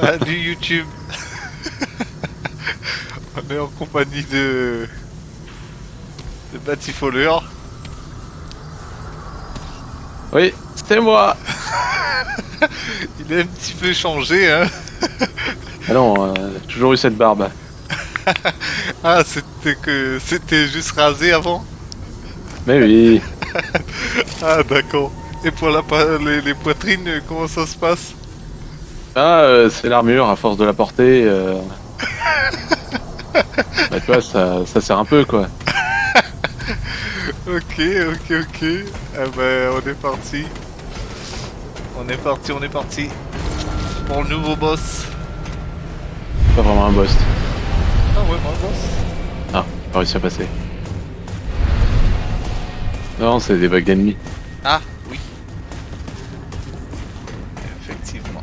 Salut YouTube. On est en compagnie de Batifoleur. Oui, c'est moi. Il est un petit peu changé, hein. Ah non, toujours eu cette barbe. Ah, c'était juste rasé avant. Mais oui. Ah, d'accord. Et pour les poitrines, comment ça se passe? Ah, c'est l'armure, à force de la porter. Bah, tu vois, ça sert un peu, quoi. Ok, ok, ok. Ah ben, on est parti. On est parti, on est parti. Pour le nouveau boss. Pas vraiment un boss. Ah ouais, moi, boss. Ah, pas réussi à passer. Non, c'est des vagues d'ennemis. Ah, oui. Effectivement.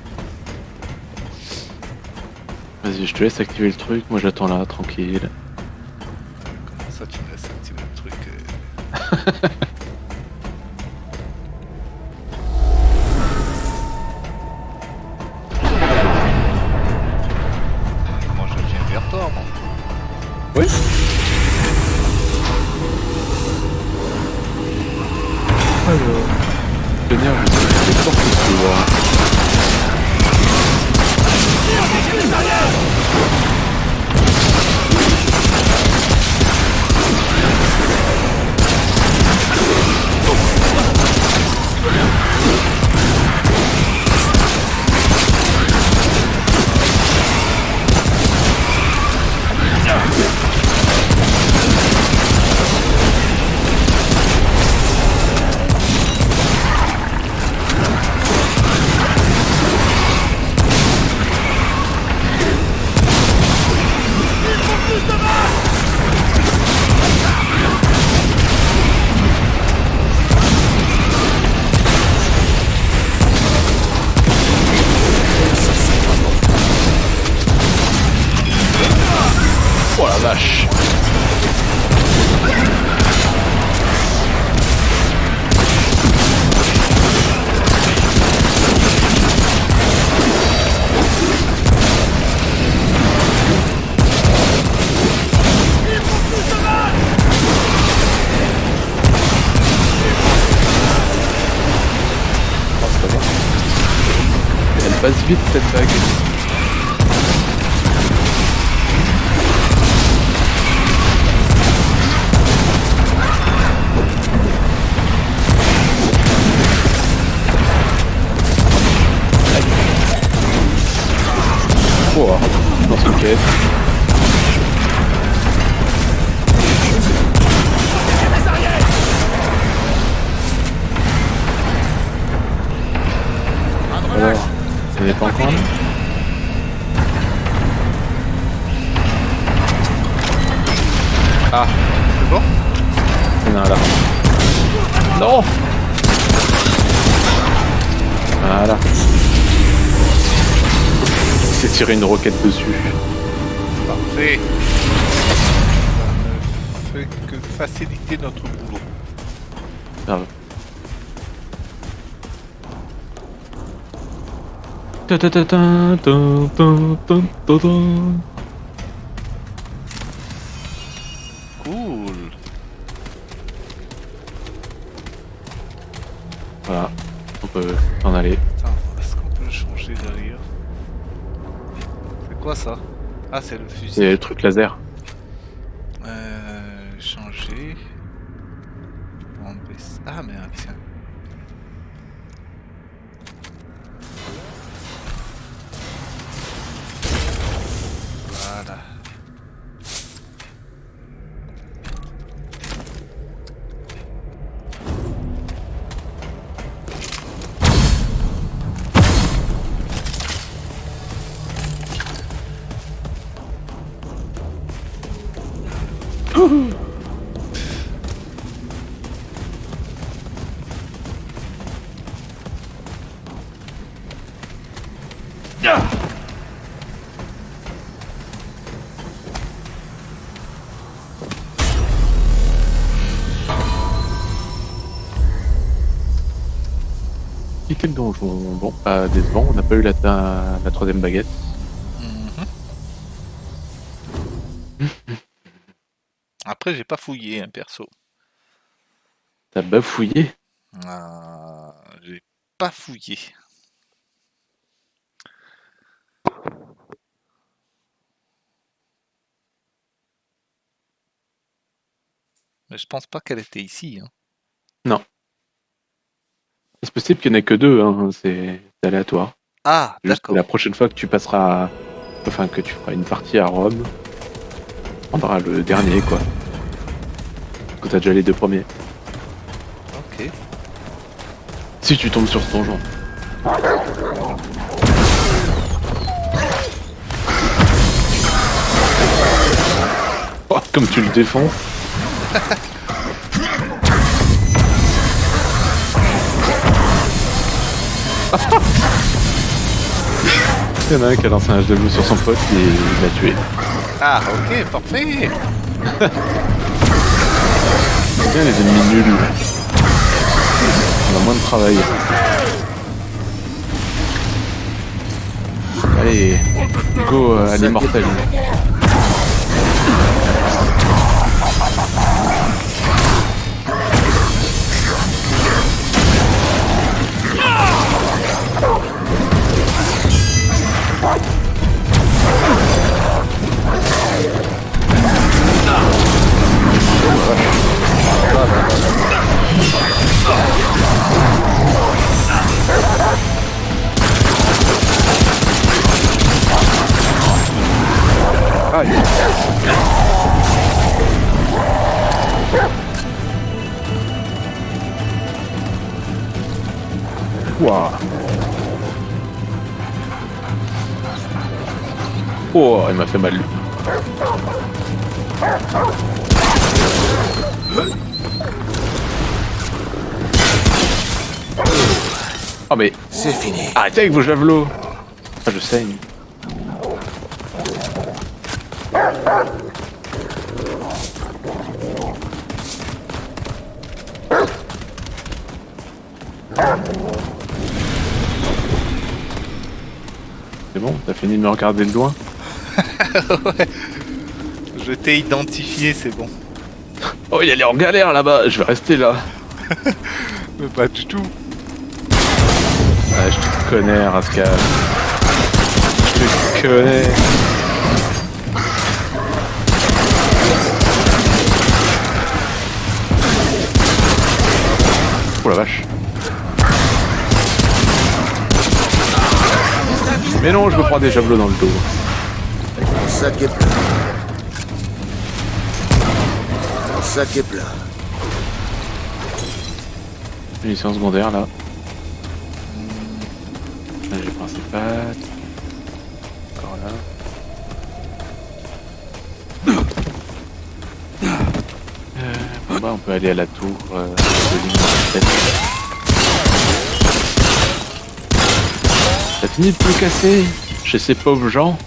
Vas-y, je te laisse activer le truc. Moi, j'attends là, tranquille. Comment ça, tu me laisses activer le truc Moi, je viens vers toi, moi. Oui. Alors. Tenir, je sais que les portes s'ouvrent. Oh la vache. Oh, c'est pas bon. Elle passe vite cette vague. Oh, dans une caisse. Alors, ça n'est pas encore là. Ah, C'est bon? il y en a un là. Non. Voilà. Il s'est tiré une roquette dessus. Parfait. Ça ne fait que faciliter notre boulot. Grave. Ta ta ta ta ta ta ta ta ta. Cool. Voilà, on peut en aller. Attends, est-ce qu'on peut le changer derrière? C'est quoi ça? Ah, c'est le fusil. C'est le truc laser. Changer. Bon, ah, mais tiens. Voilà. quel donjon? Bon, pas décevant, on n'a pas eu la troisième baguette. Après, j'ai pas fouillé, hein, perso. T'as bafouillé? J'ai pas fouillé. Mais je pense pas qu'elle était ici. Hein. Non. C'est possible qu'il n'y en ait que deux, hein, c'est aléatoire. Ah, Juste d'accord. la prochaine fois que tu passeras, enfin que tu feras une partie à Rome, tu prendras le dernier, quoi. Que t'as déjà les deux premiers. Ok. Si tu tombes sur ce donjon. Oh, comme tu le défends. Il y en a un qui a lancé un javelot sur son pote et il l'a tué. Ah, ok, parfait. Bien les ennemis nuls. On a moins de travail. Allez, go à l'immortel. Aïe. Ouah. Oh, il m'a fait mal. Oh mais... C'est fini. Arrêtez avec vos javelots. Ah, je saigne. C'est bon, t'as fini de me regarder de loin? Ouais. Je t'ai identifié, c'est bon. Oh, il est en galère là-bas, je vais rester là. Mais pas du tout. Ah, je te connais, Rascal. Je te connais. Oh la vache. Mais non, je me prends des javelots dans le dos. Mon sac est plein. Mon sac est plein. Munitions secondaires là. Là j'ai principal. Encore là. Bon bah on peut aller à la tour de l'université. T'as fini de tout casser chez ces pauvres gens?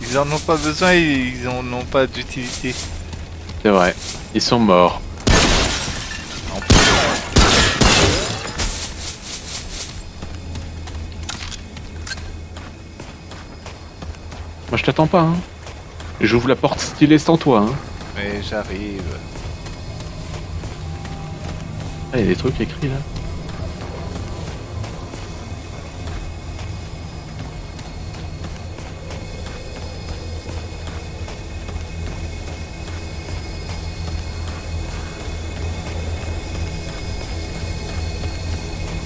Ils en ont pas besoin et ils en ont pas d'utilité. C'est vrai, ils sont morts. Moi je t'attends pas, hein. J'ouvre la porte stylée sans toi, hein. Mais j'arrive. Ah, il y a des trucs écrits là.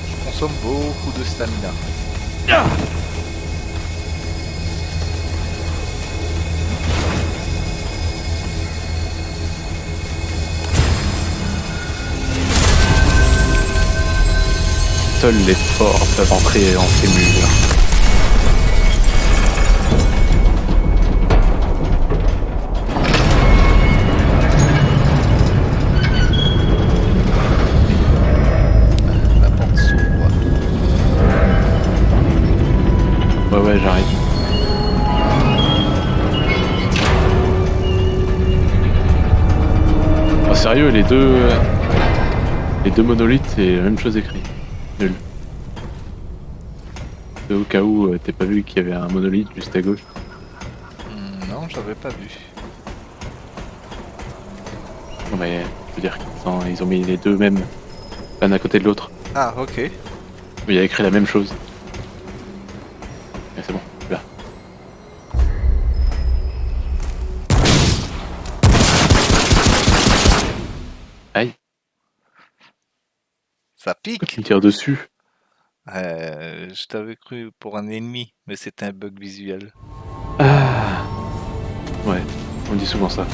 Je consomme beaucoup de stamina. Ah, seuls les forts peuvent entrer en ces murs. La porte s'ouvre. Ouais, j'arrive. Oh, sérieux, les deux monolithes, c'est la même chose écrit. Nul. Et au cas où t'es pas vu qu'il y avait un monolithe juste à gauche. Non, j'avais pas vu. Non mais je veux dire ils ont mis les deux mêmes l'un à côté de l'autre. Ah, ok. Mais il y a écrit la même chose. Et c'est bon, là. Aïe, Ça pourquoi pique. tu me tires dessus? Je t'avais cru pour un ennemi, mais c'était un bug visuel. Ah. Ouais, on dit souvent ça.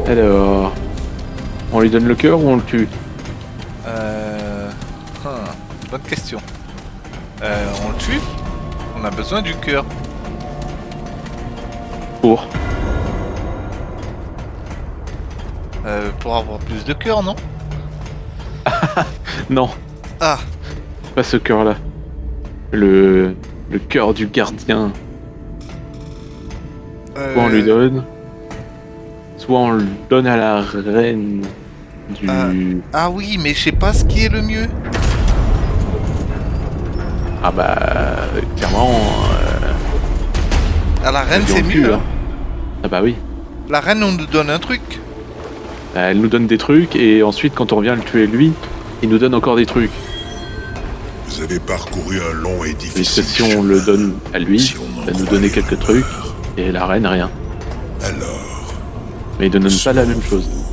Alors, on lui donne le cœur ou on le tue? Bonne question. On le tue? On a besoin du cœur. Pour avoir plus de cœur, non? Non, Ah, pas ce cœur-là. Le cœur du gardien. Soit on lui donne, soit on le donne à la reine du... Ah oui, mais je sais pas ce qui est le mieux. Ah bah, clairement... À la reine, ça c'est vient au cul, mieux. hein. Ah bah oui. La reine, on nous donne un truc. Elle nous donne des trucs et ensuite quand on vient le tuer lui, il nous donne encore des trucs. Vous avez parcouru un long et Et difficile si on chemin. le donne à lui, Si on en ça nous croit donnait les quelques rumeurs. trucs et la reine rien. Alors, Mais il ne donne pas la selon même chose. vous,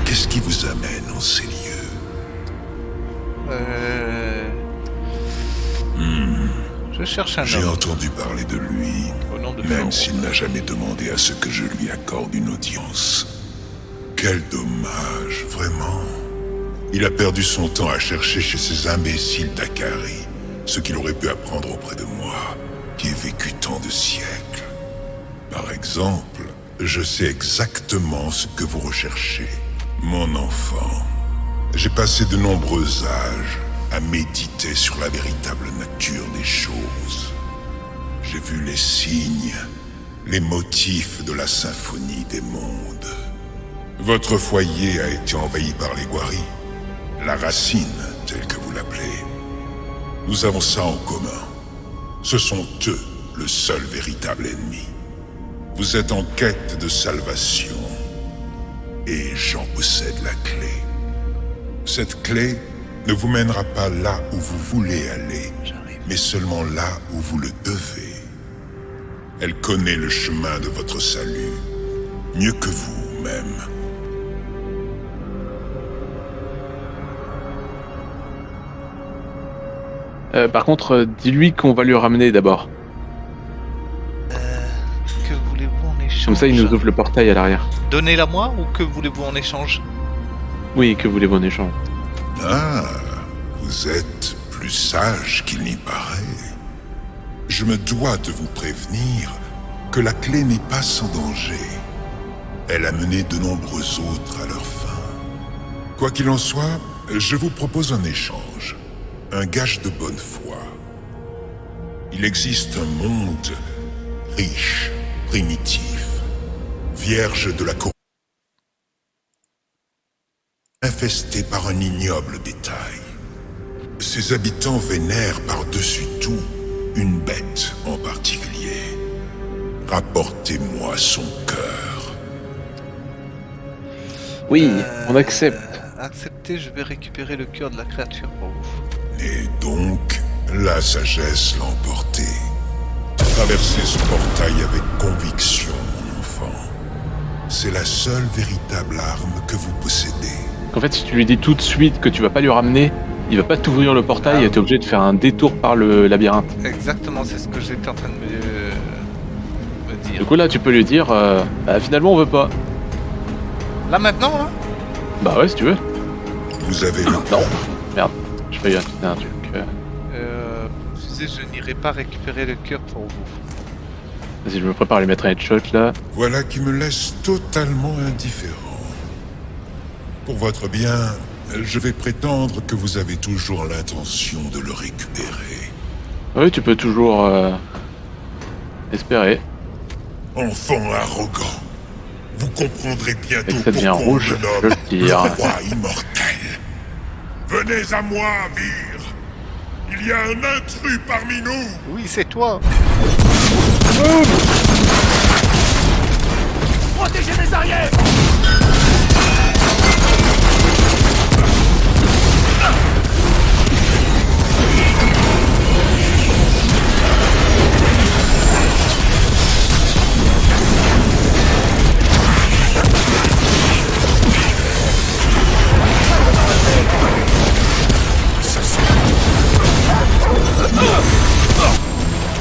qu'est-ce qui vous amène en ces lieux? Je cherche un J'ai homme. entendu parler de lui, Au nom de même Florent. s'il n'a jamais demandé à ce que je lui accorde une audience. Quel dommage, vraiment. Il a perdu son temps à chercher chez ces imbéciles d'Akari ce qu'il aurait pu apprendre auprès de moi, qui ai vécu tant de siècles. Par exemple, je sais exactement ce que vous recherchez, mon enfant. J'ai passé de nombreux âges à méditer sur la véritable nature des choses. J'ai vu les signes, les motifs de la symphonie des mondes. Votre foyer a été envahi par les Gwari, la racine, telle que vous l'appelez. Nous avons ça en commun. Ce sont eux le seul véritable ennemi. Vous êtes en quête de salvation, et j'en possède la clé. Cette clé ne vous mènera pas là où vous voulez aller, mais seulement là où vous le devez. Elle connaît le chemin de votre salut, mieux que vous-même. Par contre, dis-lui qu'on va lui ramener d'abord. Que voulez-vous en échange? Comme ça, il nous ouvre le portail à l'arrière. Donnez-la moi ou que voulez-vous en échange? Oui, que voulez-vous en échange? Ah, vous êtes plus sage qu'il n'y paraît. Je me dois de vous prévenir que la clé n'est pas sans danger. Elle a mené de nombreux autres à leur fin. Quoi qu'il en soit, je vous propose un échange. Un gage de bonne foi. Il existe un monde riche, primitif, vierge de la corruption, infesté par un ignoble détail. Ses habitants vénèrent par-dessus tout une bête en particulier. Rapportez-moi son cœur. Oui, on accepte. Acceptez, je vais récupérer le cœur de la créature pour vous. Et donc, la sagesse l'a emporté. Traversez ce portail avec conviction, mon enfant. C'est la seule véritable arme que vous possédez. En fait, si tu lui dis tout de suite que tu vas pas lui ramener, il va pas t'ouvrir le portail et t'es obligé de faire un détour par le labyrinthe. Exactement, c'est ce que j'étais en train de me dire. Du coup, là, tu peux lui dire, bah, finalement, on veut pas. Là maintenant, là Bah ouais, si tu veux. Vous avez le Non. Merde, je fais un truc. Refusez, je n'irai pas récupérer le cœur pour vous. Vas-y, je me prépare à lui mettre un headshot, là. Voilà qui me laisse totalement indifférent. Pour votre bien, je vais prétendre que vous avez toujours l'intention de le récupérer. Oui, tu peux toujours espérer. Enfant arrogant, Vous comprendrez bientôt Et que ça devient pourquoi rouge, on me je le nomme tire. le roi immortel. Venez à moi, Vir. Il y a un intrus parmi nous. Oui, c'est toi. Protégez mes arrières!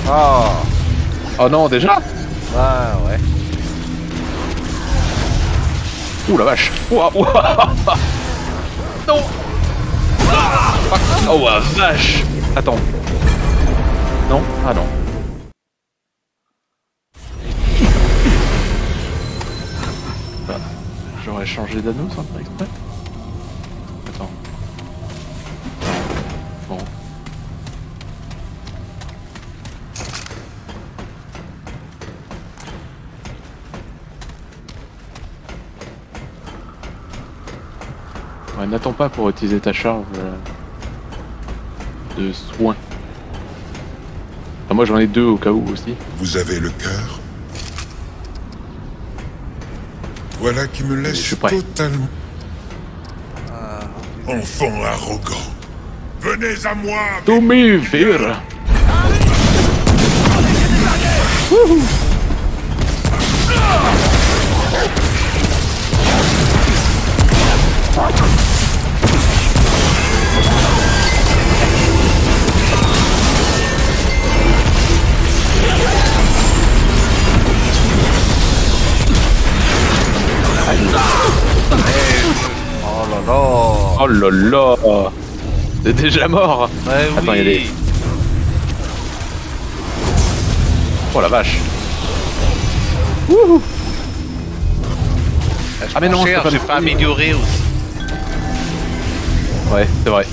Ah, Oh non, déjà? bah ouais. Ouh la vache! Ouah, ouah. Non! Oh la vache! Attends. Non? Ah non. Bah, j'aurais changé d'anneau sans faire exprès. Attends. Bon. Ouais, n'attends pas pour utiliser ta charge de soins. Enfin, moi j'en ai deux au cas où aussi. Vous avez le cœur. Voilà qui me Je laisse suis prêt. totalement Ah, enfant arrogant. Venez à moi. To me, Vir! oh là là. Oh là là! C'est déjà mort! Ouais, Attends, oui. y a des- Oh la vache! Wouhou! Ah mais non, c'est pas j'ai le pas premier. amélioré aussi. Ouais, c'est vrai.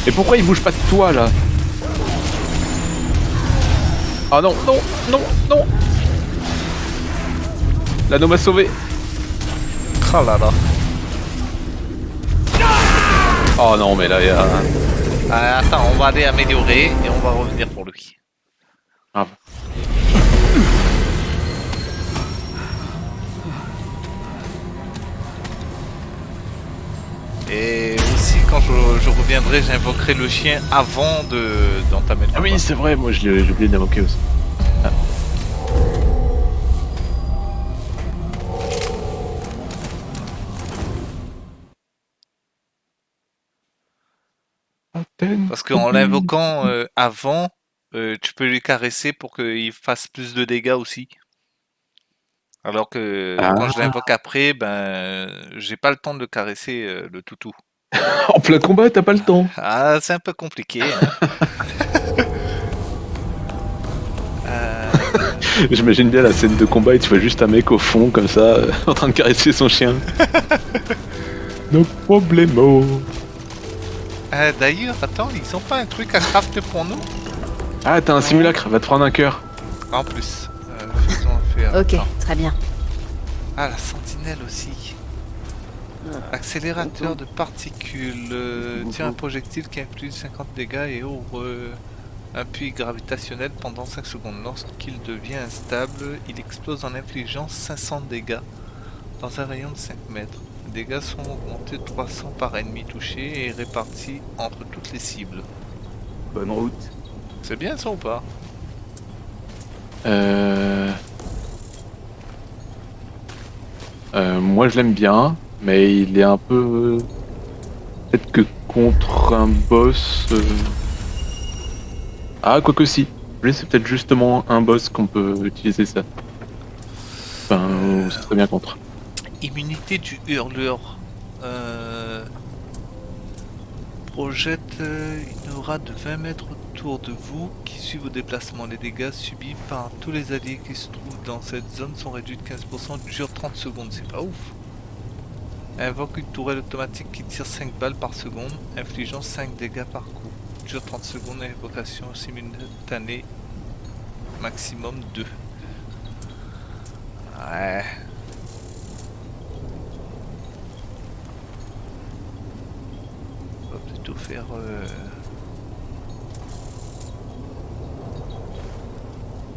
Et pourquoi il bouge pas de toi là? Ah non, non, non, non! L'anneau m'a sauvé! Oh là là. Oh non, mais là il y a. Attends, on va aller améliorer et on va revenir pour lui. Ah. Et aussi, quand je reviendrai, j'invoquerai le chien avant d'entamer le Ah oui, combat. c'est vrai, moi j'ai oublié d'invoquer aussi. Ah. Parce qu'en l'invoquant avant, tu peux lui caresser pour qu'il fasse plus de dégâts aussi. Alors que quand je l'invoque après, ben j'ai pas le temps de le caresser le toutou. En plein combat, t'as pas le temps. Ah, c'est un peu compliqué. Hein. J'imagine bien la scène de combat et tu vois juste un mec au fond comme ça, en train de caresser son chien. No problemo. D'ailleurs, attends, ils ont pas un truc à craft pour nous? Ah, t'as un simulacre, va te prendre un cœur. En plus, faisons affaire. Ok, Attends. très bien. Ah, la sentinelle aussi. Accélérateur de particules. Tire un projectile qui inflige 50 dégâts et ouvre un puits gravitationnel pendant 5 secondes. Lorsqu'il devient instable, il explose en infligeant 500 dégâts dans un rayon de 5 mètres. Les dégâts sont augmentés de 300 par ennemi touché et répartis entre toutes les cibles. Bonne route. C'est bien ça ou pas? Moi je l'aime bien, mais il est un peu... Peut-être que contre un boss... Ah, quoique si. Lui, c'est peut-être justement un boss qu'on peut utiliser ça. Enfin, ça serait bien contre. Immunité du hurleur. Projette une aura de 20 mètres autour de vous qui suit vos déplacements. Les dégâts subis par tous les alliés qui se trouvent dans cette zone sont réduits de 15%, dure 30 secondes, c'est pas ouf. Invoque une tourelle automatique qui tire 5 balles par seconde, infligeant 5 dégâts par coup. dure 30 secondes et évocation simultanée. Maximum 2. Ouais. On va plutôt faire...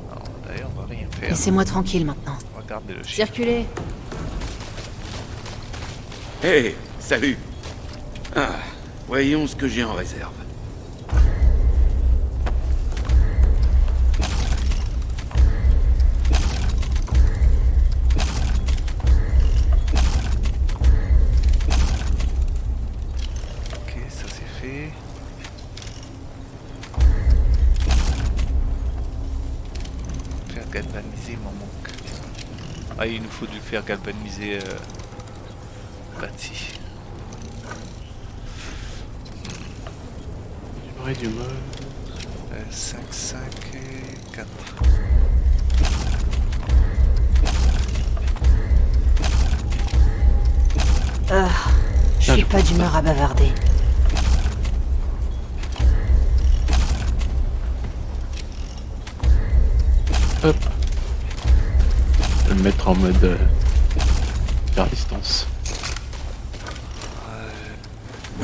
Non, d'ailleurs, on va rien faire. Laissez-moi tranquille maintenant. On va garder le chien. Circulez. Hé, salut. Ah, voyons ce que j'ai en réserve. Ok, ça c'est fait. Faire galvaniser m'en manque. Ah, il nous faut du faire galvaniser bâti. Durée du mode. 5, 5 et 4. Je suis pas d'humeur à bavarder. Hop. Je vais me mettre en mode faire distance.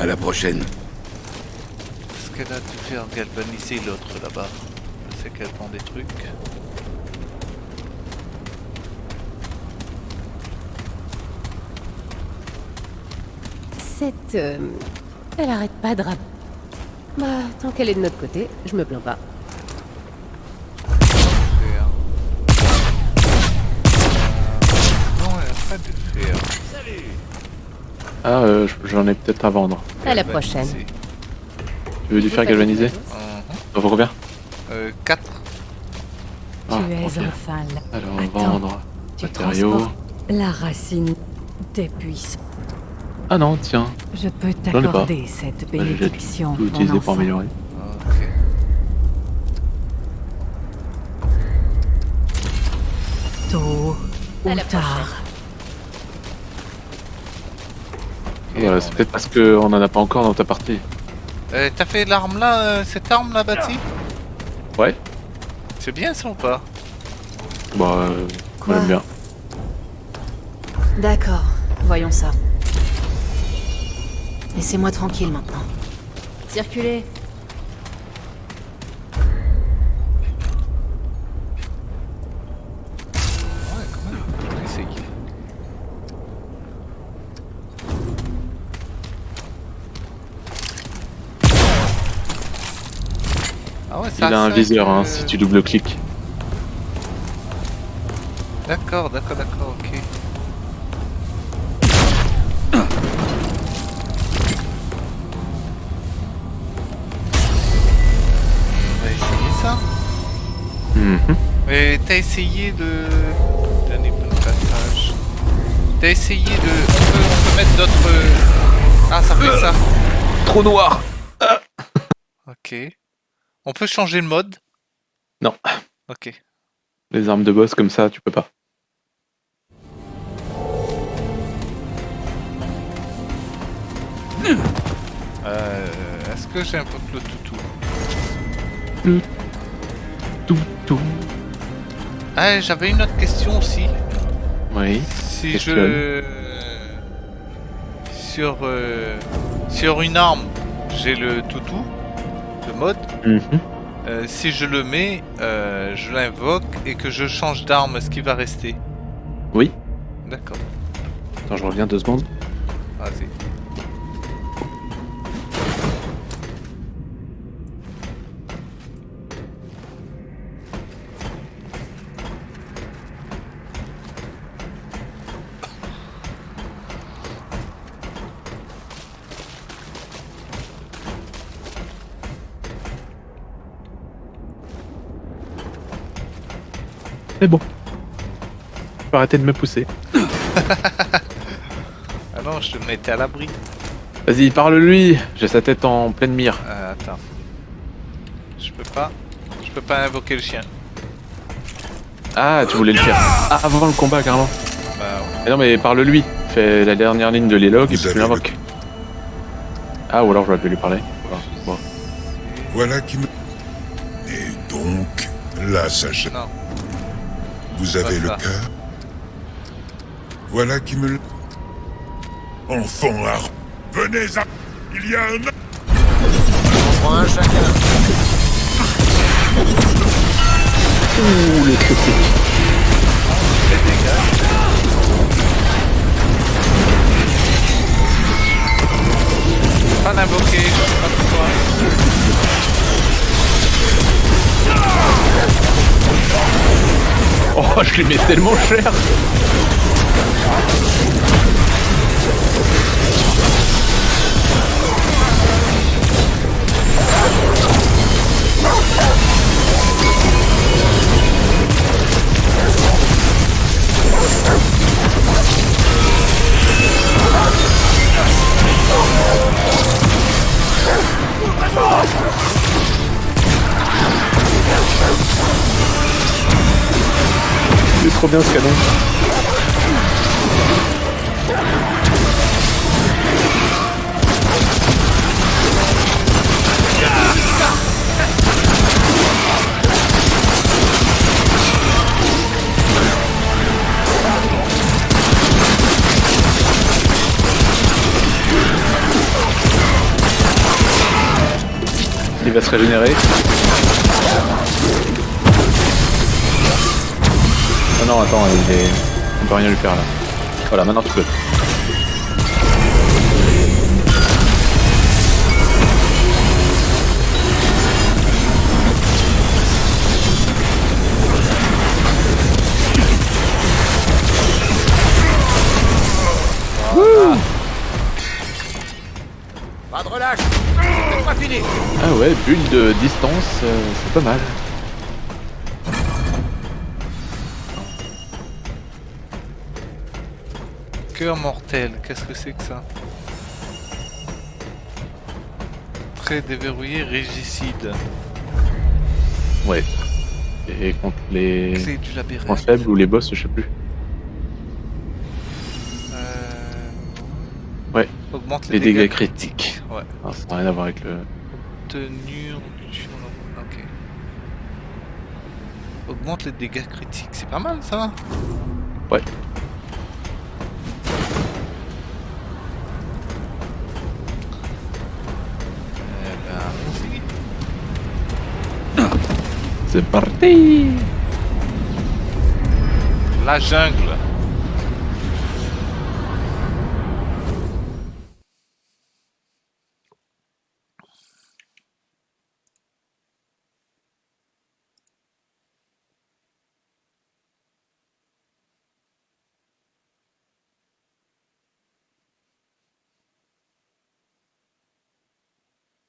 À la prochaine. Est-ce qu'elle a dû faire galvaniser l'autre là-bas? Je sais qu'elle prend des trucs. Cette... elle arrête pas de rap. Bah, tant qu'elle est de notre côté, je me plains pas. Faire. Non, elle a pas de faire. Ah, j'en ai peut-être à vendre. À la Galvaniser. prochaine. Tu veux du fer galvanisé? Ça vaut combien? 4. Ah, Tu es ok. enfin là. Alors, Attends, vendre. tu Matériaux. transportes la racine des puissances. Ah non, tiens. Je peux J'en ai pas. t'accorder cette Bah, j'ai bénédiction, tout mon utilisé pour enfant. améliorer. Ok. Tôt ou À la tard, Voilà, c'est peut-être parce qu'on en a pas encore dans ta partie. T'as fait l'arme là, cette arme là bâtie? Ouais. C'est bien ça ou pas? Bah, Quoi? j'aime bien. D'accord, voyons ça. Laissez-moi tranquille maintenant. Circulez. Ouais, quand même. On va essayer. Ah ouais, ça Il a un cinq, viseur, hein, si tu double-cliques. D'accord, ok. On va essayer ça. Mhm. Mais t'as essayé de... Dernier point de passage. T'as essayé de... On peut mettre d'autres... Ah, ça fait ça. Trop noir. Ok. On peut changer le mode? Non. Ok. Les armes de boss comme ça, tu peux pas. Est-ce que j'ai un peu le toutou? Tout. Ah, j'avais une autre question aussi. Oui. Si Qu'est-ce je... Sur une arme, j'ai le toutou, le mode. Mhm. Si je le mets, je l'invoque et que je change d'arme, ce qui va rester. Oui. D'accord. Attends, je reviens 2 secondes. Vas-y. C'est bon. Tu peux arrêter de me pousser. Ah non, je te mettais à l'abri. Vas-y, parle-lui. J'ai sa tête en pleine mire. Attends. Je peux pas invoquer le chien. Ah, tu voulais le faire avant le combat, carrément. Bah ouais. Mais non, mais parle-lui. Fais la dernière ligne de l'élog et Vous puis tu avez l'invoques. Ah, ou alors j'aurais pu lui parler. Bon. Et... Voilà qui me... Et donc, là, sachez, Non. vous avez le Pas ça. cœur. Voilà qui me... Enfant à... Venez à... Il y a un... On prend un chacun. Ouh, les critiques. Les dégâts. Pas d'invoquer, je sais pas pourquoi. Oh, je les mets tellement cher. C'est trop bien ce canon. Il va se régénérer. Ah non, attends, on peut rien lui faire là. Voilà, maintenant tu peux. Pas de relâche. C'est pas fini. Ah ouais, bulle de distance, c'est pas mal. Cœur mortel, qu'est-ce que c'est que ça? Très déverrouillé, régicide. Ouais. Et contre les Clé du labyrinthe. points faibles ou les boss, je sais plus. Ouais. Augmente Les dégâts critiques. Ouais. Ah, ça n'a rien à voir avec le... Tenure du... Ok. Augmente les dégâts critiques, c'est pas mal ça. Ouais. Eh ben, allons-y. C'est parti. La jungle.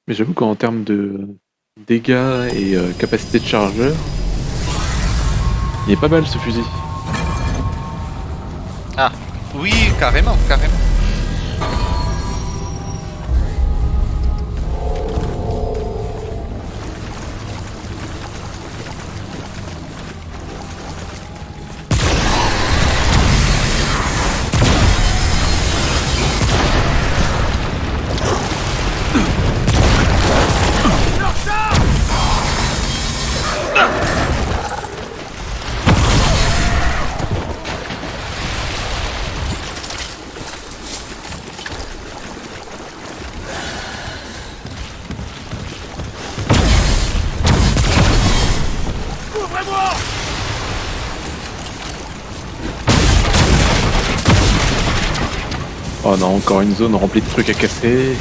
Mais j'avoue qu'en termes de dégâts et capacité de chargeur, il est pas mal ce fusil. Ah, oui, carrément, carrément. Oh non, encore une zone remplie de trucs à casser.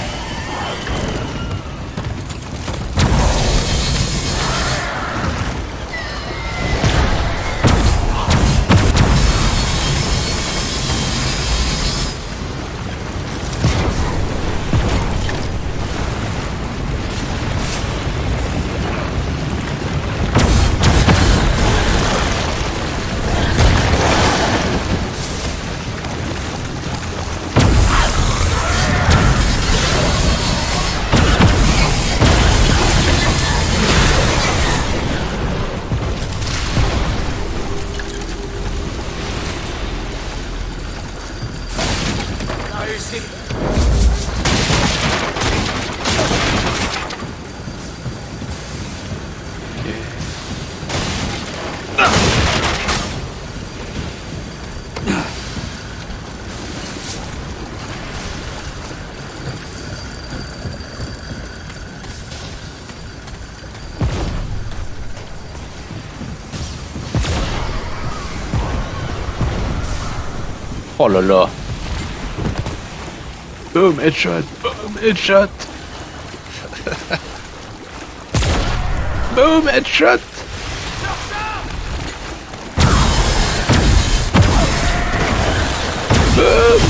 Oh là là. Boom, headshot. Boom, headshot. Boom, headshot. Boom.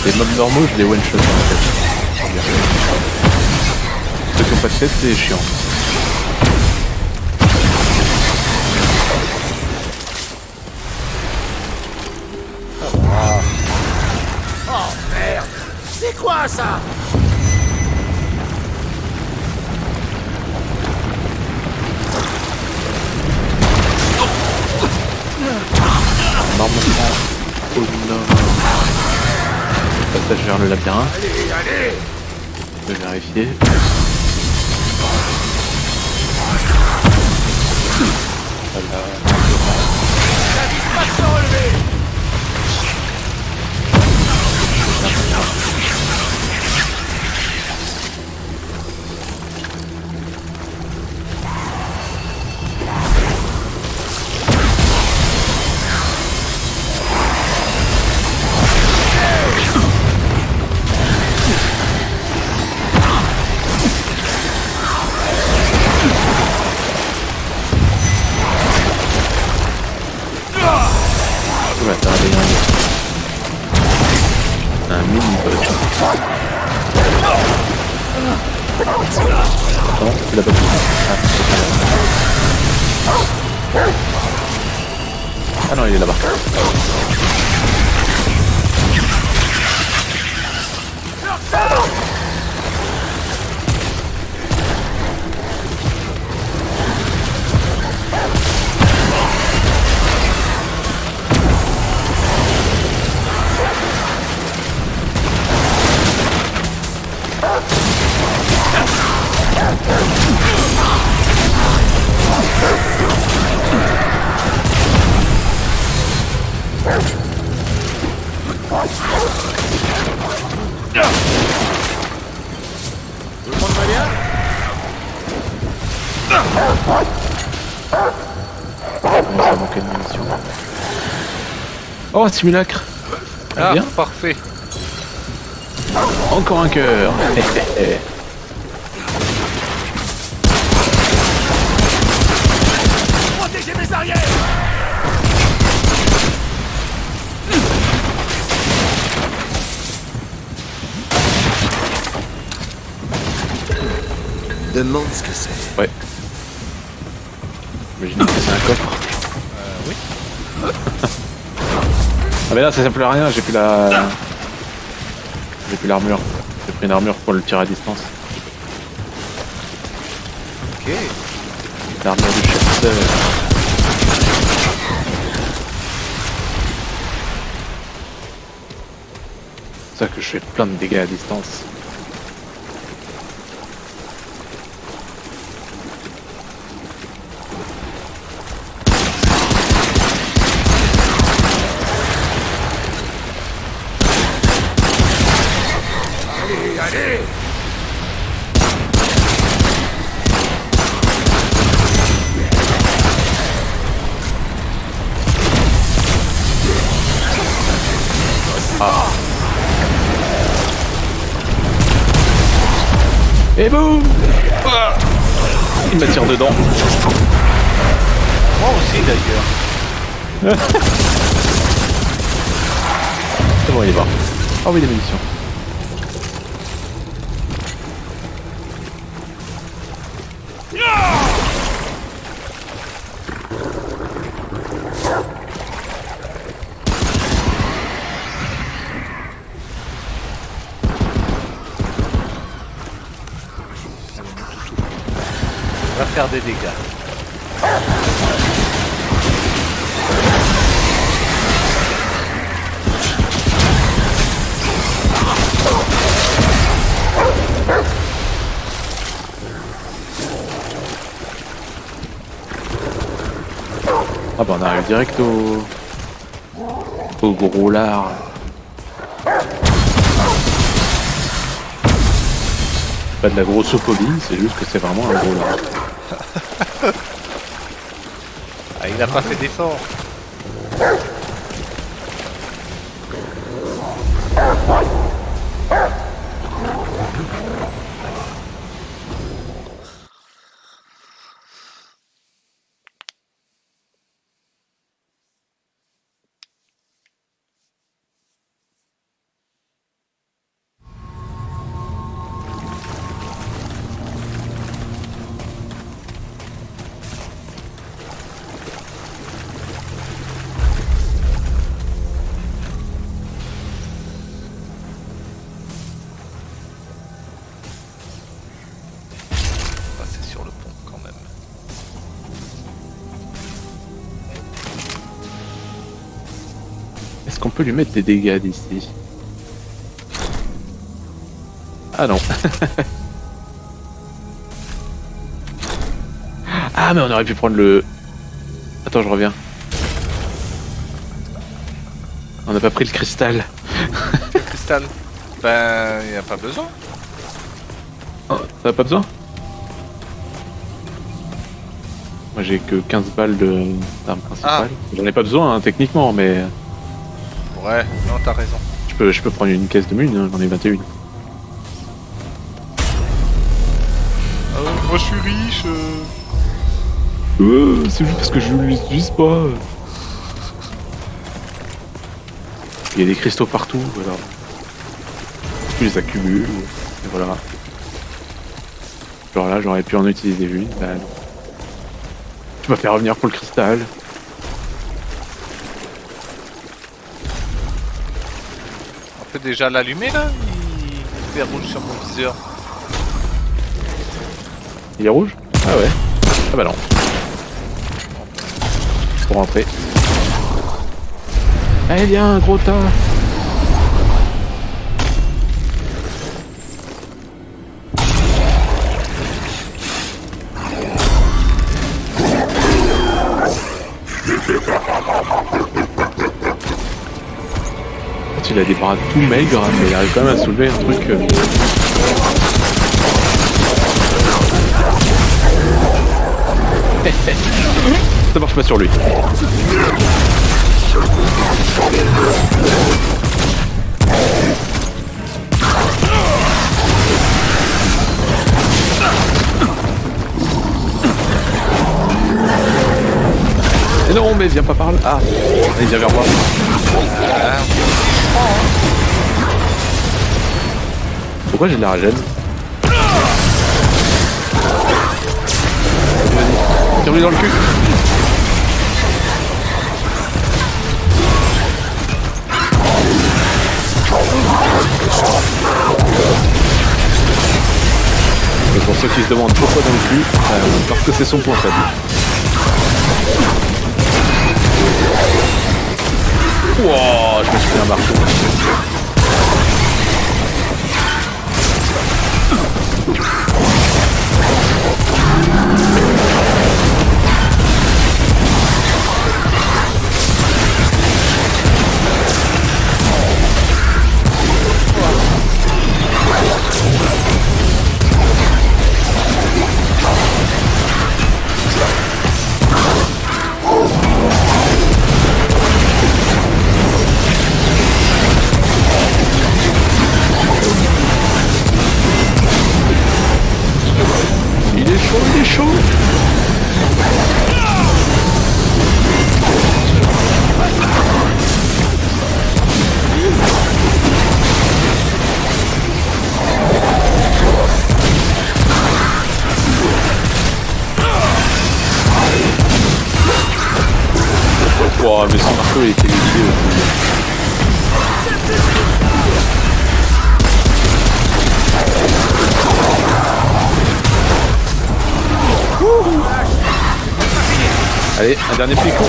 Les mobs normaux, je les one-shot en fait. Ceux qui ont pas de tête, c'est chiant. Oh merde! C'est quoi ça? Normalement. Oh non. Passage vers le labyrinthe. Allez, allez! Je vais vérifier. Voilà. N'avise pas de se relever! Oula, t'as un mini bug. Non, tu l'as pas pris. Ah non, il est là-bas. Tout le monde va bien? Comment ça manquait de munitions. Oh, simulacre. Ah, Bien. parfait. Encore un cœur. Protégez mes arrières! Demande ce que c'est. Ouais. J'imagine que c'est un coffre. Oui. Ah mais là ça s'appelle rien, j'ai plus la... J'ai plus l'armure. J'ai pris une armure pour le tir à distance. Ok. L'armure du chasseur. C'est ça que je fais plein de dégâts à distance. Allez, allez! Et boum. Ah. Il m'attire dedans. Moi aussi d'ailleurs. C'est bon, il est mort. Oh oui, des munitions. On va faire des dégâts. Ah bah on arrive direct au gros lard. Pas de la grossophobie, c'est juste que c'est vraiment un gros lard. Ah, il a pas fait d'effort. Passer sur le pont quand même. Est-ce qu'on peut lui mettre des dégâts d'ici? Ah non. Ah mais on aurait pu prendre le... Attends, je reviens. On n'a pas pris le cristal. Le cristal. Ben, y a pas besoin. Oh, t'as pas besoin? Moi j'ai que 15 balles d'arme principale. J'en ai pas besoin hein, techniquement, mais Ouais, non, t'as raison. je peux prendre une caisse de mine, hein, j'en ai 21. Moi je suis riche. C'est juste parce que je l'utilise pas. Il y a des cristaux partout, voilà. Je les accumule, et voilà. Genre là, j'aurais pu en utiliser une, bah non. Tu m'as fait revenir pour le cristal. On peut déjà l'allumer là. Il fait rouge sur mon viseur. Il est rouge? Ah ouais. Ah bah non. Faut rentrer. Allez viens, gros tas. Il a des bras tout maigres, mais il arrive quand même à soulever un truc. Ça marche pas sur lui. Et non, mais viens pas par là. Ah, allez, viens vers moi. Pourquoi j'ai de la régène? Vas-y, tire-lui dans le cul. Et pour ceux qui se demandent pourquoi dans le cul, parce que c'est son point faible. Wow, je me suis fait un marteau. Il est chaud. Wow, mais son marteau il était liquide aussi. Allez, un dernier picot.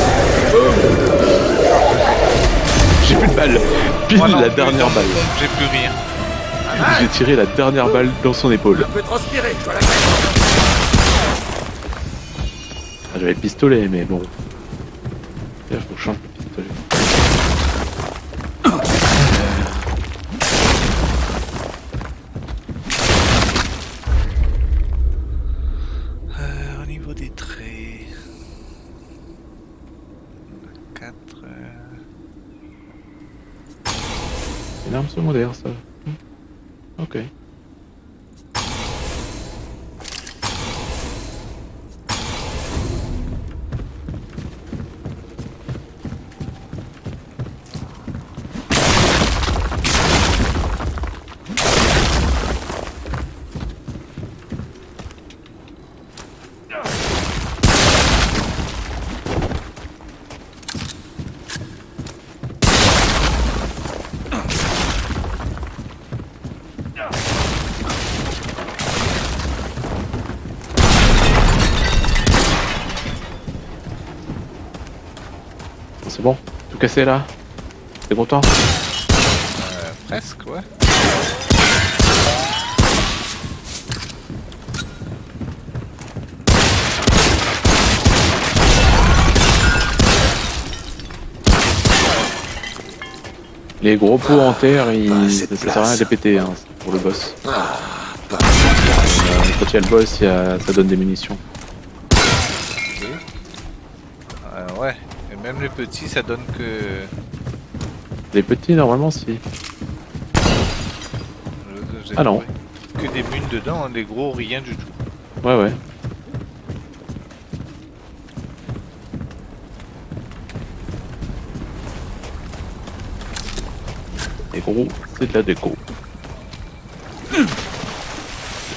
J'ai plus de balles. Pile Moi non la plus, dernière dans balle. le pompe, j'ai plus rien. J'ai tiré la dernière balle dans son épaule. Je peux transpirer, je dois la Ah, j'avais le pistolet, mais bon. Là, faut que je change le pistolet. Au niveau des traits... 4... secondaire ça. Ok. C'est bon, tout cassé là. T'es content? Presque, ouais. Les gros pots en terre, cette ça sert à rien de les péter hein, pour le boss. Ah, Quand il y a le boss, ça donne des munitions. Ok. Ouais. Et même les petits, ça donne que... Les petits, normalement, si. j'ai Ah non. trouvé que des munes dedans, hein, les gros, rien du tout. Ouais, ouais. Les gros, c'est de la déco.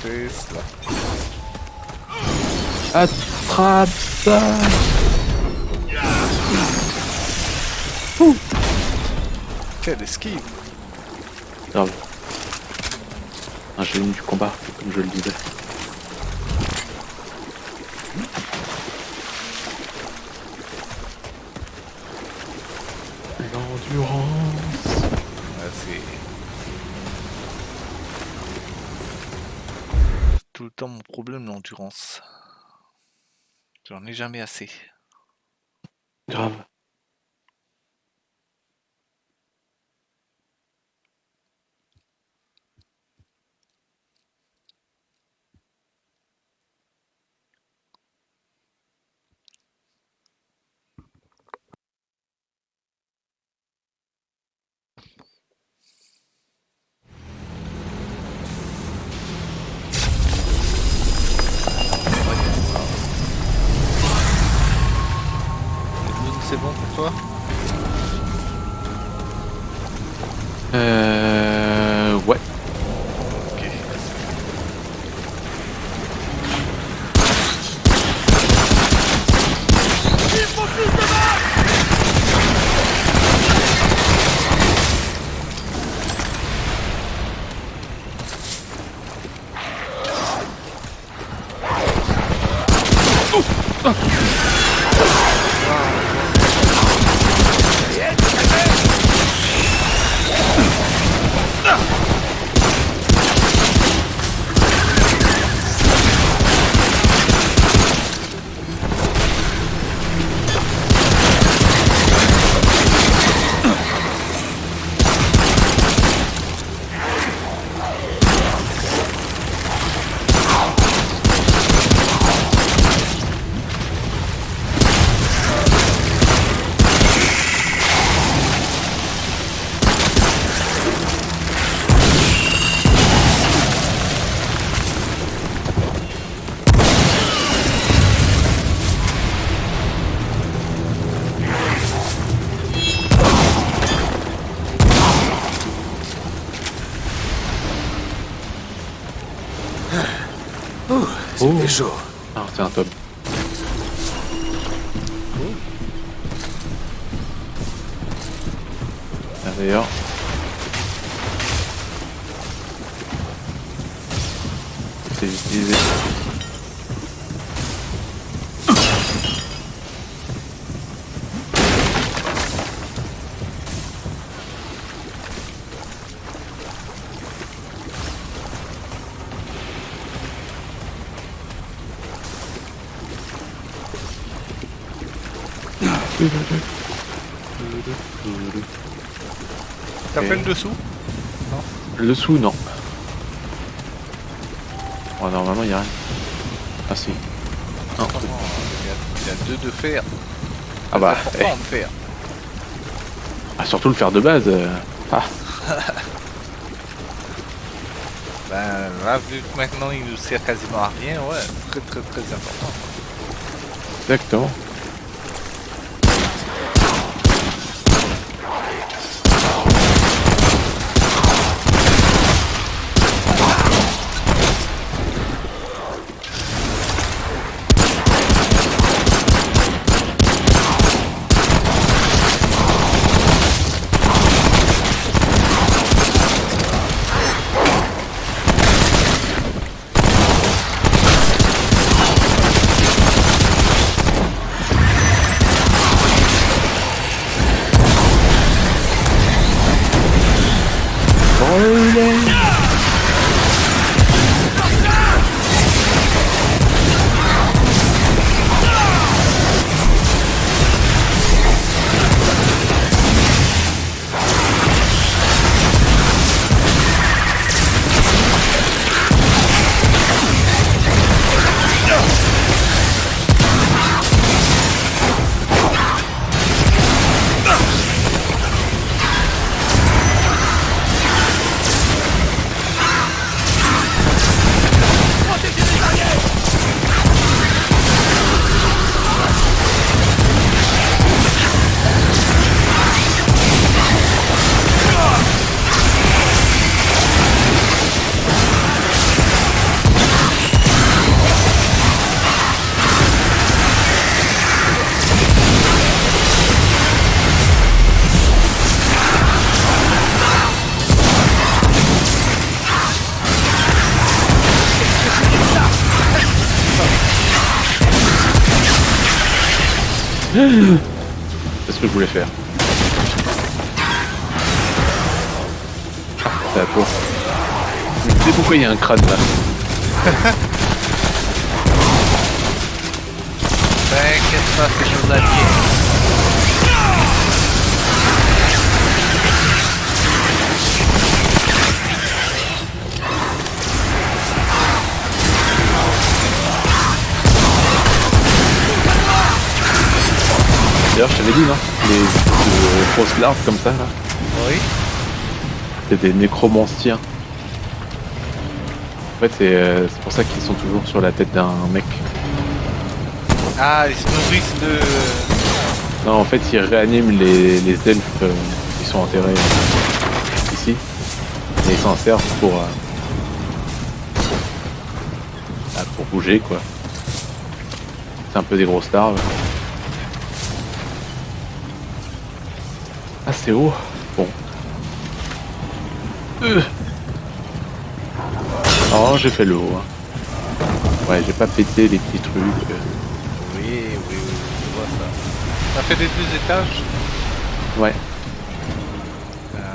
C'est cela. Attrape ça! Quelle esquive! Grave. Un génie du combat, comme je le disais. L'endurance. C'est tout le temps mon problème, l'endurance. J'en ai jamais assez. Grave. C'est bon pour toi? Ouais. Ok. c'était chaud. Ah, c'est un tome. Ah, d'ailleurs. C'est utilisé. T'as fait le dessous? Le dessous, non. Bon, normalement, il n'y a rien. Ah, si. Non. Il y a deux de fer. Ah bah, C'est important de fer. ah, surtout le fer de base. Ah. Ben là, vu que maintenant il nous sert quasiment à rien, ouais, très très très important. Exactement. C'est ce que je voulais faire. C'est à toi. Tu sais pourquoi il y a un crâne là? T'inquiète pas, c'est chose à dire. D'ailleurs, je t'avais dit, non? Les grosses larves comme ça, là. Oui. C'est des nécromanciens. En fait, c'est pour ça qu'ils sont toujours sur la tête d'un mec. Ah, ils se nourrissent de... Non, en fait, ils réaniment les elfes qui sont enterrés ici. Et ils s'en servent pour bouger, quoi. C'est un peu des grosses larves. Ah, c'est haut. Bon. Non, j'ai fait le haut. Hein. Ouais, j'ai pas pété les petits trucs. Oui, je vois ça. T'as fait les 2 étages? Ouais. D'accord.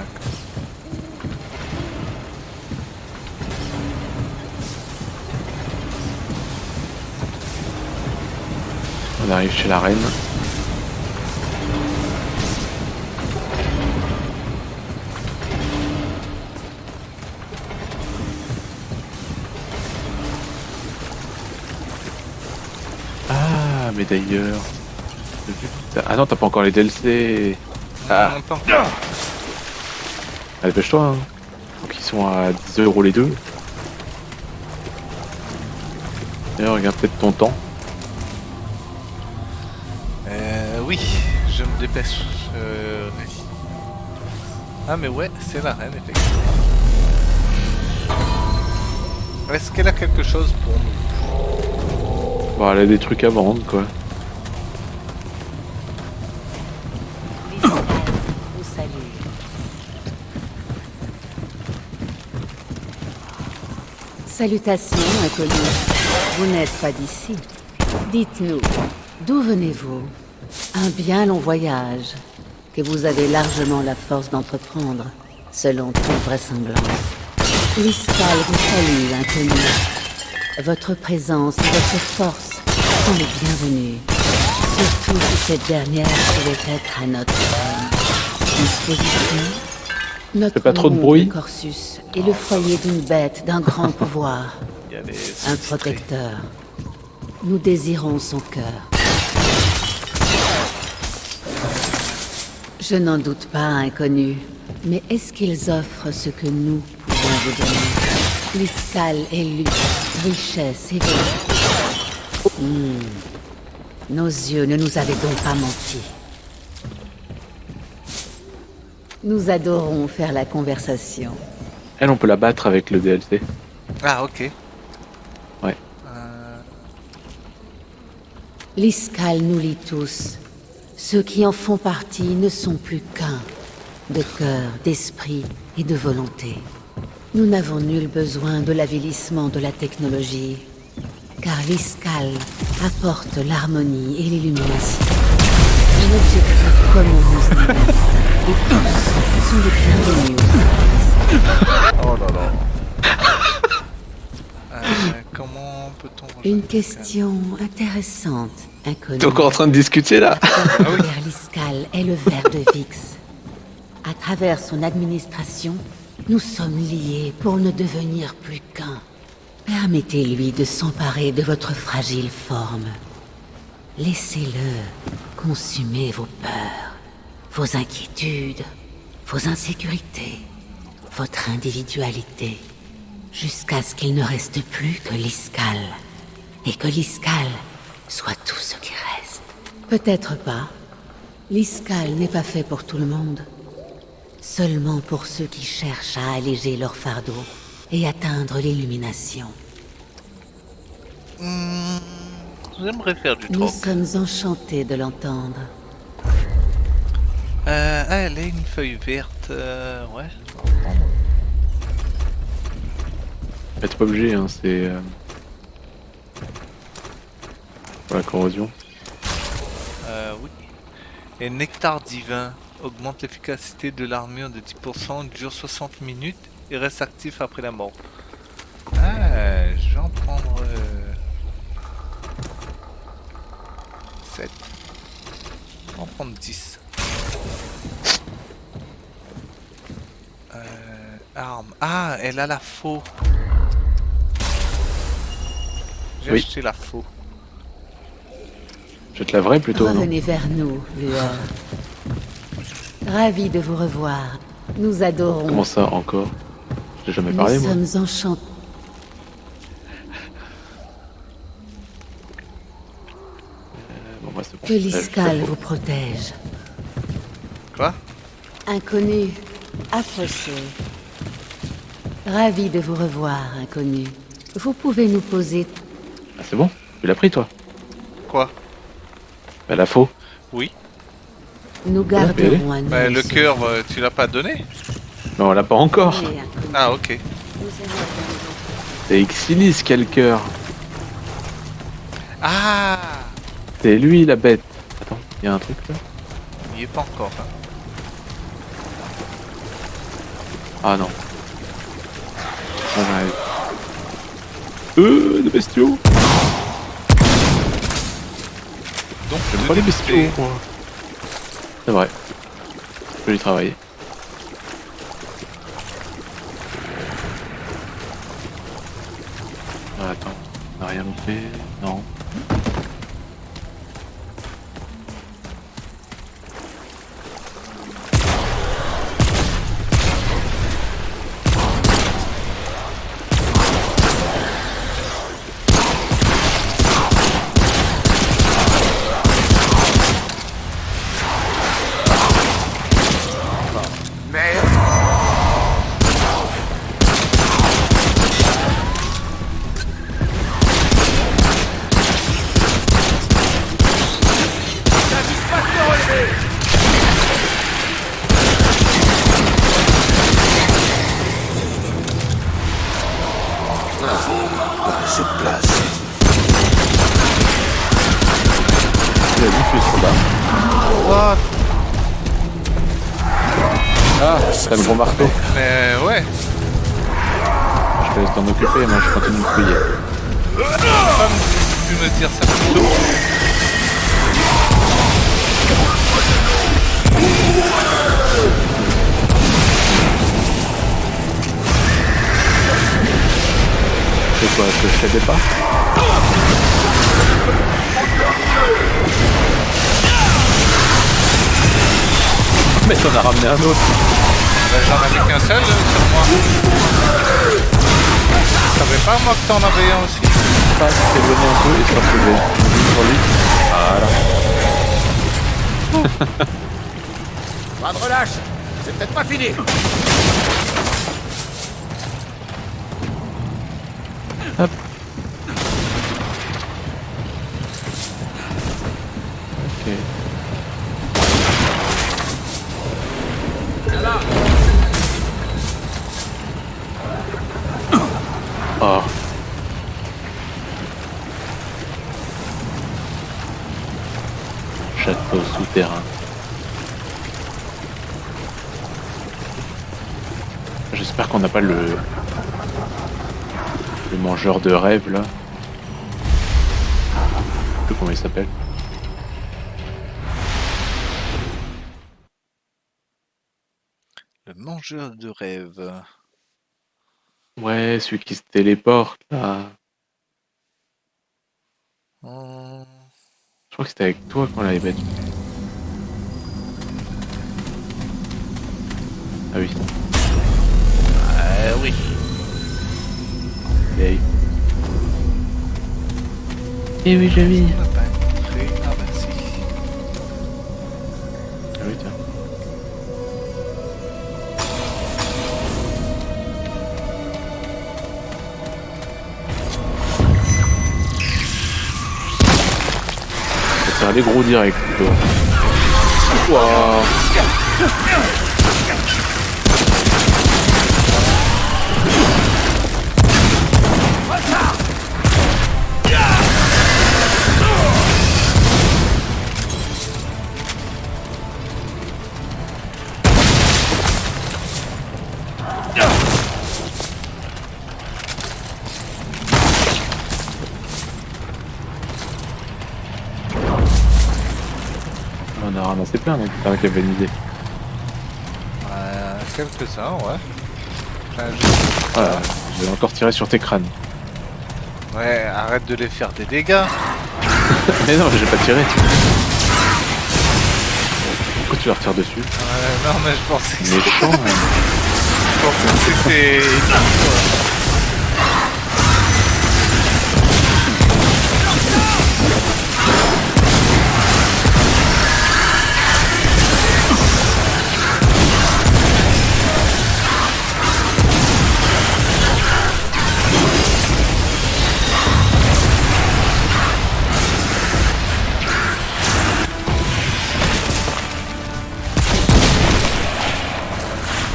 On arrive chez la reine. Ah, mais d'ailleurs... Ah non, t'as pas encore les DLC. Ah, En même temps. dépêche-toi. Hein. Donc ils sont à 10 € les deux. D'ailleurs, regarde peut-être ton temps. Oui, je me dépêche. Ah mais ouais, c'est la reine, effectivement. Est-ce qu'elle a quelque chose pour nous? Bon, elle a des trucs à vendre, quoi. Vous salue. Salutations, inconnu. Vous n'êtes pas d'ici. Dites-nous, d'où venez-vous? Un bien long voyage que vous avez largement la force d'entreprendre, selon toute vraisemblance. L'Iskal vous salue, inconnu. Votre présence et votre force sont les bienvenues. Surtout si cette dernière pouvait être à notre disposition. Notre Fais pas trop de monde, bruit. le Corsus est le foyer d'une bête d'un grand pouvoir. Il y a des Un sous-titrés. protecteur. Nous désirons son cœur. Je n'en doute pas, inconnu. Mais est-ce qu'ils offrent ce que nous pouvons vous donner? L'escale et lutte, richesse et volonté. Nos yeux ne nous avaient donc pas menti. Nous adorons faire la conversation. Elle, on peut la battre avec le DLC. Ah, ok. Ouais. L'Iskal nous lie tous. Ceux qui en font partie ne sont plus qu'un, de cœur, d'esprit et de volonté. Nous n'avons nul besoin de l'avilissement de la technologie, car l'Iskal apporte l'harmonie et l'illumination. Un objectif commun nous unit, et tous sont les bienvenus. Oh là là. Comment peut-on... Une question intéressante, inconnue. T'es encore en train de discuter là? Vers l'Iskal est le ver de Vix. À travers son administration, nous sommes liés pour ne devenir plus qu'un. Permettez-lui de s'emparer de votre fragile forme. Laissez-le consumer vos peurs, vos inquiétudes, vos insécurités, votre individualité, jusqu'à ce qu'il ne reste plus que l'Iskal, et que l'Iskal soit tout ce qui reste. Peut-être pas. L'Iskal n'est pas fait pour tout le monde. Seulement pour ceux qui cherchent à alléger leur fardeau et atteindre l'illumination. J'aimerais faire du Nous troc. sommes enchantés de l'entendre. Elle a une feuille verte. Ouais. Bah, t'es pas obligé, hein, c'est... pour la corrosion. Oui. Et nectar divin augmente l'efficacité de l'armure de 10%, dure 60 minutes et reste actif après la mort. Ah, je vais en prendre 7. Je vais en prendre 10. Arme. Ah, elle a la faux. J'ai Oui. acheté la faux. Je te la vraie plutôt, non? Revenez vers nous, Lueur. Ravi de vous revoir. Nous adorons. Comment ça, encore? J'ai jamais Nous parlé, moi. sommes enchantés. Bon, bah, c'est bon. Que l'Iskal Je- vous protège. Quoi? Inconnu, approchez. Ravi de vous revoir, inconnu. Vous pouvez nous poser... Ah, c'est bon? Tu l'as pris, toi? Quoi? Bah, la faux. Oui. Nous garderons un Bah, œil le sur cœur, vous. tu l'as pas donné? Non, on l'a pas encore. Venez, inconnu. Ah, ok. Nous aimons C'est Exilis, quel cœur. Ah, C'est lui, la bête. Attends, il y a un truc, là? il y est pas encore. Hein. Ah, non. Ah, j'arrive. Des bestiaux. Donc, J'aime deux pas les députés. bestiaux, moi. C'est vrai. Je vais y travailler. Ah, attends, on n'a rien fait. Non. Merde. Cette place. Il a dit que sur bas. What? Ah, t'as le gros marteau. Mais ouais. Je te laisse t'en occuper, moi je continue de fouiller. Tu me dire ça plus tôt. C'est quoi, que je fais des pas? Mais t'en as ramené un autre. J'en avais qu'un seul sur moi. Je savais pas moi que t'en avais un aussi. Pas s'éloigner un peu et se retrouver sur lui. Voilà. Pas de relâche. C'est peut-être pas fini. Hop. Ok. Oh. Château souterrain. J'espère qu'on n'a pas le mangeur de rêve là. Je sais plus comment il s'appelle. Le mangeur de rêve. Ouais, celui qui se téléporte là. Hmm. Je crois que c'était avec toi qu'on l'avait battu. Ah oui. Oui. Hey. Eh oui, j'ai vu. On n'a pas montré. Ah bah si. Ah oui, tiens. Ça va aller gros direct. Waouh. On a ramassé plein, donc t'as qui avait une idée. Quelques-uns, ouais. Enfin, Voilà, je vais encore tirer sur tes crânes. ouais, arrête de les faire des dégâts. Mais non, j'ai pas tiré. Pourquoi tu leur tires dessus? Non, mais je pensais que Méchant, hein. je pensais que c'était...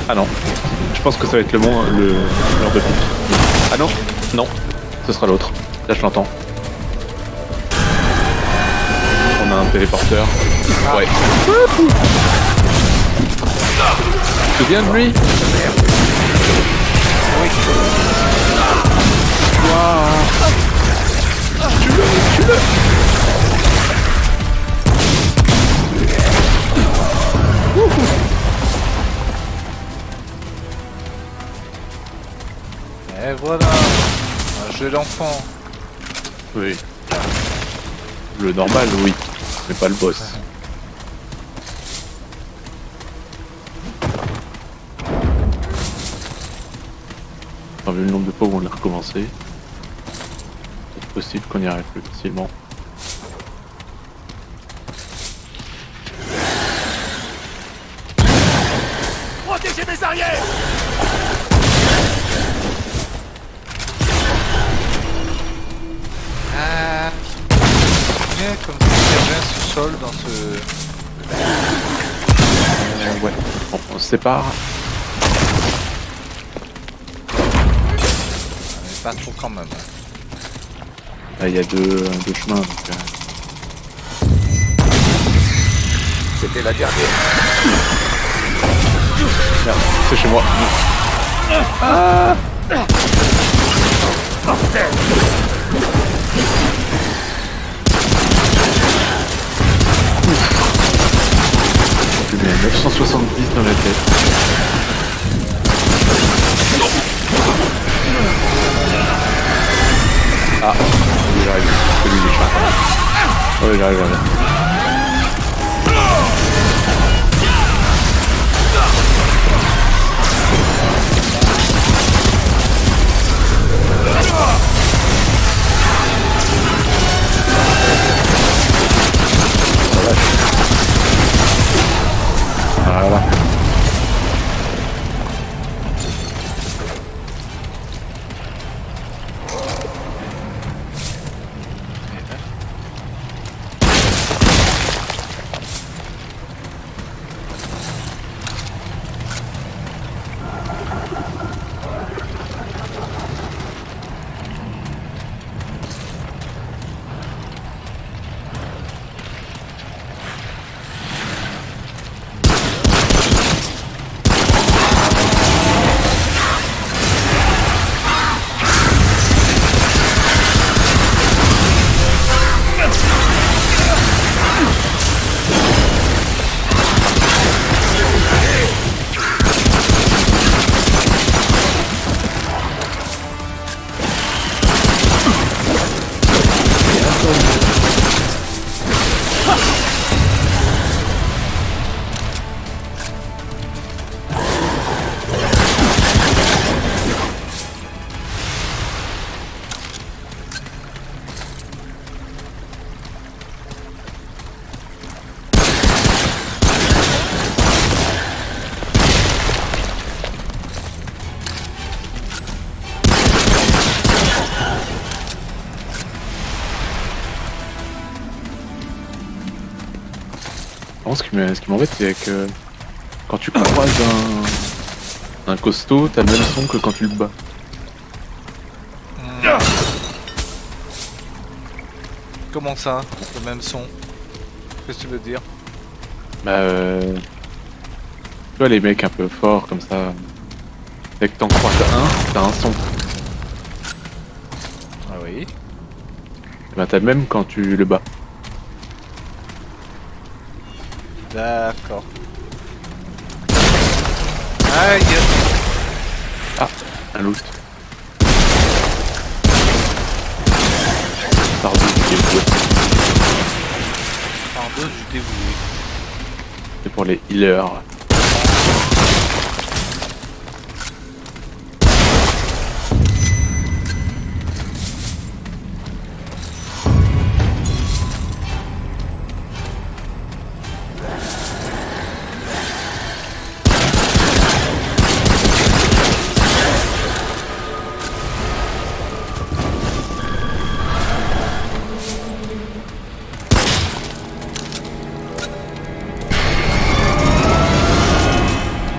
Ah non, je pense que ça va être l'heure de pique. Ah non, non, ce sera l'autre. Là je l'entends. On a un téléporteur. Ouais. Tu te souviens de lui? Waouh. Tue-le. Et voilà, un jeu d'enfant. Oui. Le normal, oui, mais pas le boss. Enfin, vu le nombre de fois où on l'a recommencé, c'est possible qu'on y arrive plus facilement. Protégez mes arrières. Ah, c'est bien comme s'il y avait un sous-sol dans ce... Ouais, bon, on se sépare. Mais pas trop quand même. Là, il y a deux chemins, donc... C'était la dernière. Merde, c'est chez moi. J'ai mis un 970 dans la tête. Ah, j'arrive. Celui des chats. Ouais, j'arrive. Bon, ce qui m'embête, c'est que quand tu croises un costaud, t'as le même son que quand tu le bats. Comment ça? Le même son? Qu'est-ce que tu veux dire? Bah, tu vois, les mecs un peu forts comme ça, dès que t'en croises un, t'as un son. Ah oui. Bah, t'as le même quand tu le bats. D'accord. Aïe! Un loot. Pardon, j'ai joué. Pardon, du dévoué. C'est pour les healers.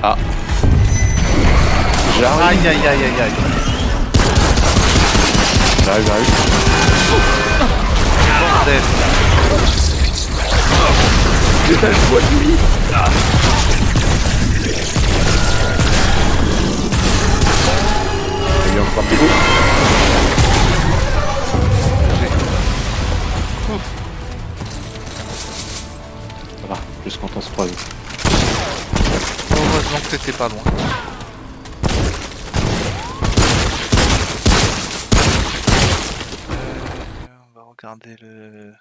Ah. J'arrive, Aïe aïe aïe aïe aïe. j'arrive. Bordel. Détache toi de lui. Il y a encore plus beau. Ça va, juste quand on se croise. Heureusement que t'étais pas loin. On va regarder le...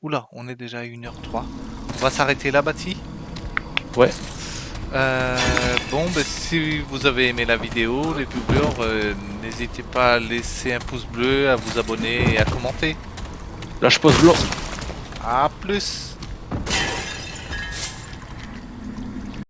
Oula, on est déjà à 1h03. On va s'arrêter là, Bati. Ouais. Bon, ben, si vous avez aimé la vidéo, les viewers, n'hésitez pas à laisser un pouce bleu, à vous abonner et à commenter. Là je pose blanc. A plus!